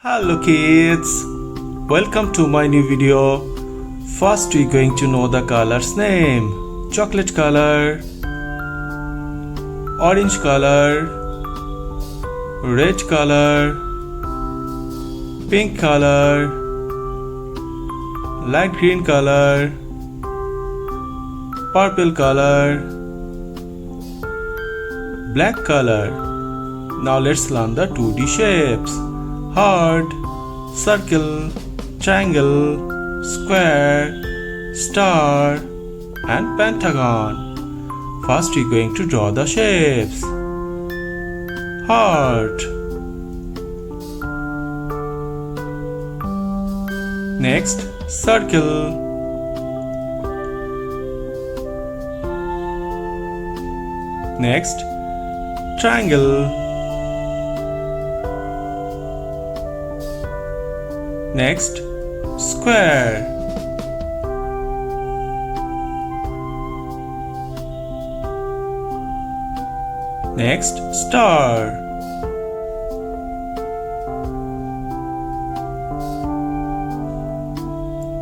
Hello kids, welcome to my new video. First we're going to know the colors name. Chocolate color, orange color, red color, pink color, light green color, purple color, black color. Now let's learn the 2D shapes. Heart, circle, triangle, square, star and pentagon. First we're going to draw the shapes. Heart. Next, circle. Next, triangle. Next, square. Next, star.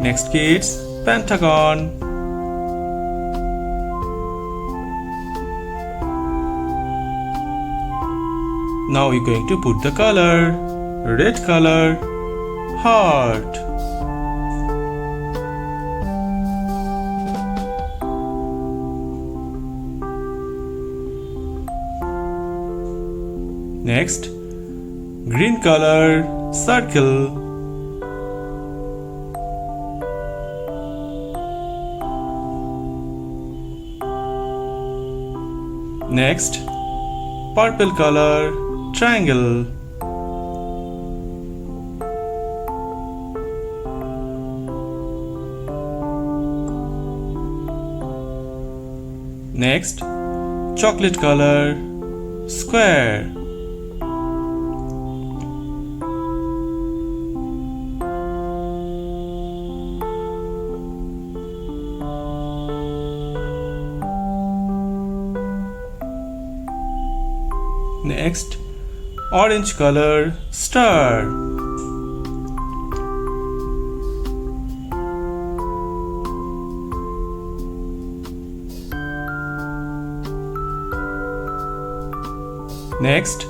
Next kids, pentagon. Now we're going to put the color. Red color. Heart. Next, green color, circle. Next, purple color, triangle. Next, chocolate color, square. Next, orange color, star. Next,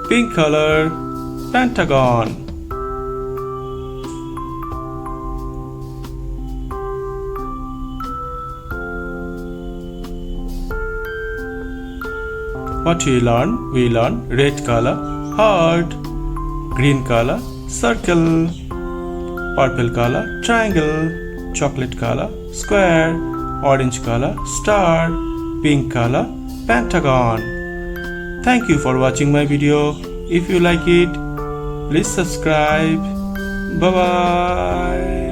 pink color, pentagon. What we learn? We learn red color, heart, green color, circle, purple color, triangle, chocolate color, square, orange color, star, pink color, pentagon. Thank you for watching my video. If you like it, please subscribe. Bye bye.